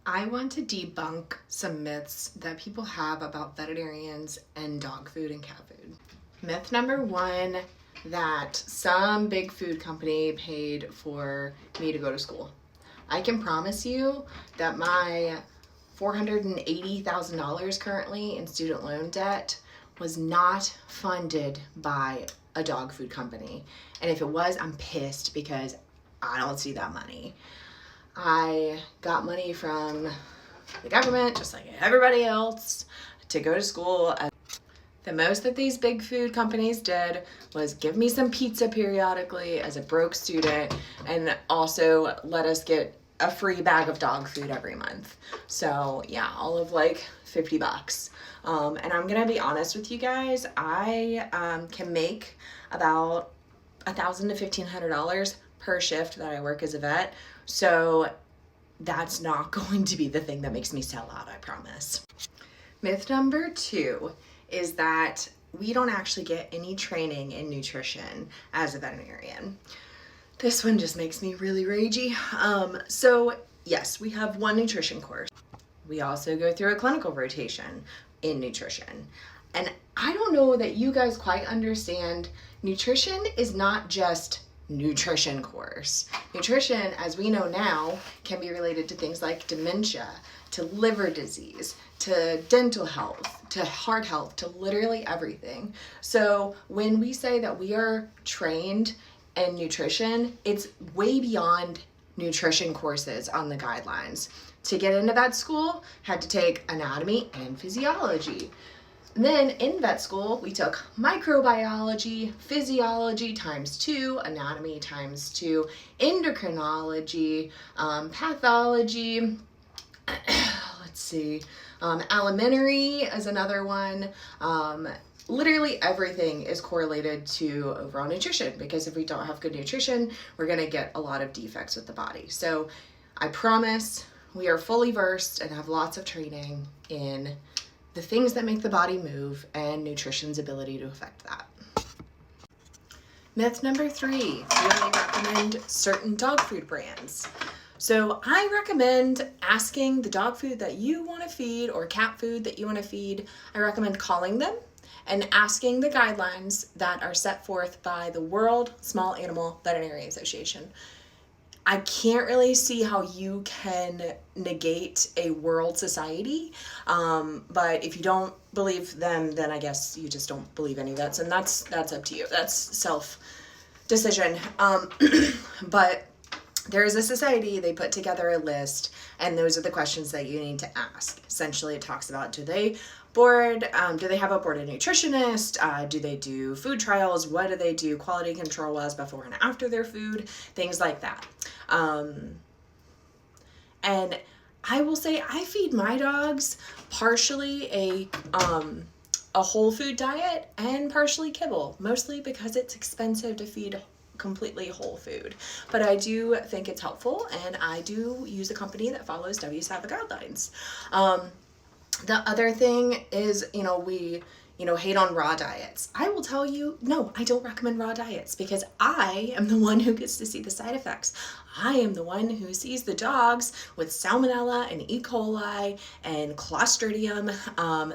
I want to debunk some myths that people have about veterinarians and dog food and cat food. Myth number one, that some big food company paid for me to go to school. I can promise you that my $480,000 currently in student loan debt was not funded by a dog food company. And if it was, I'm pissed because I don't see that money. I got money from the government, just like everybody else, to go to school. The most that these big food companies did was give me some pizza periodically as a broke student, and also let us get a free bag of dog food every month. So yeah, all of like $50. And I'm gonna be honest with you guys, I can make about $1,000 to $1,500 per shift that I work as a vet. So that's not going to be the thing that makes me sell out, I promise. Myth number two is that we don't actually get any training in nutrition as a veterinarian. This one just makes me really ragey. So yes, we have one nutrition course. We also go through a clinical rotation in nutrition. And I don't know that you guys quite understand, nutrition is not just nutrition course. Nutrition, as we know now, can be related to things like dementia, to liver disease, to dental health, to heart health, to literally everything. So when we say that we are trained in nutrition, it's way beyond nutrition courses on the guidelines. To get into vet school, had to take anatomy and physiology. Then in vet school, we took microbiology, physiology ×2, anatomy ×2, endocrinology, pathology, let's see, alimentary is another one. Literally everything is correlated to overall nutrition, because if we don't have good nutrition, we're gonna get a lot of defects with the body. So I promise we are fully versed and have lots of training in the things that make the body move and nutrition's ability to affect that. Myth number three, we only recommend certain dog food brands. So I recommend asking the dog food that you want to feed or cat food that you want to feed. I recommend calling them and asking the guidelines that are set forth by the World Small Animal Veterinary Association. I can't really see how you can negate a world society, but if you don't believe them, then I guess you just don't believe any vets, and that's up to you. That's self-decision. But there is a society, they put together a list, and those are the questions that you need to ask. Essentially, it talks about, do they have a boarded nutritionist? Do they do food trials? What do they do quality control wise before and after their food? Things like that. And I will say I feed my dogs partially a whole food diet and partially kibble, mostly because it's expensive to feed completely whole food. But I do think it's helpful, and I do use a company that follows WSAVA guidelines. The other thing is, we hate on raw diets. I will tell you, no, I don't recommend raw diets, because I am the one who gets to see the side effects. I am the one who sees the dogs with salmonella and E. coli and Clostridium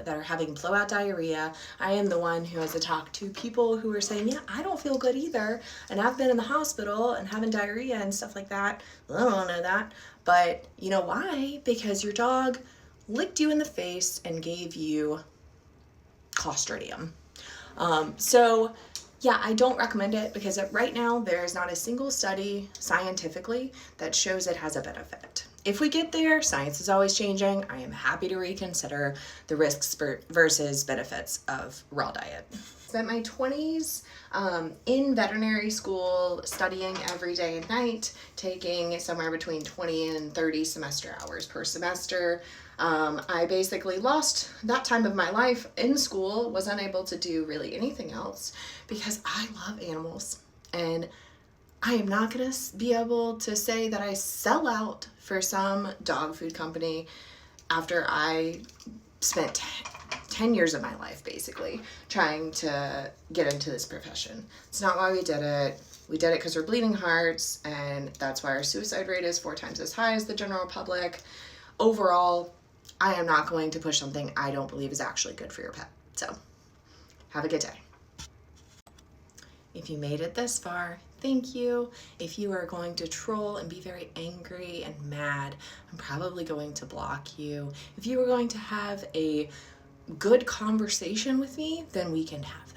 that are having blowout diarrhea. I am the one who has to talk to people who are saying, yeah, I don't feel good either, and I've been in the hospital and having diarrhea and stuff like that. I don't know that. But you know why? Because your dog licked you in the face and gave you Clostridium. So yeah, I don't recommend it, because right now there is not a single study scientifically that shows it has a benefit. If we get there, science is always changing. I am happy to reconsider the risks versus benefits of raw diet. Spent my 20s in veterinary school, studying every day and night, taking somewhere between 20 and 30 semester hours per semester. I basically lost that time of my life in school, was unable to do really anything else, because I love animals, and I am not going to be able to say that I sell out for some dog food company after I spent 10 years of my life basically trying to get into this profession. It's not why we did it. We did it because we're bleeding hearts, and that's why our suicide rate is 4 times as high as the general public. overall, I am not going to push something I don't believe is actually good for your pet. So have a good day. If you made it this far, thank you. If you are going to troll and be very angry and mad, I'm probably going to block you. If you are going to have a good conversation with me, then we can have that.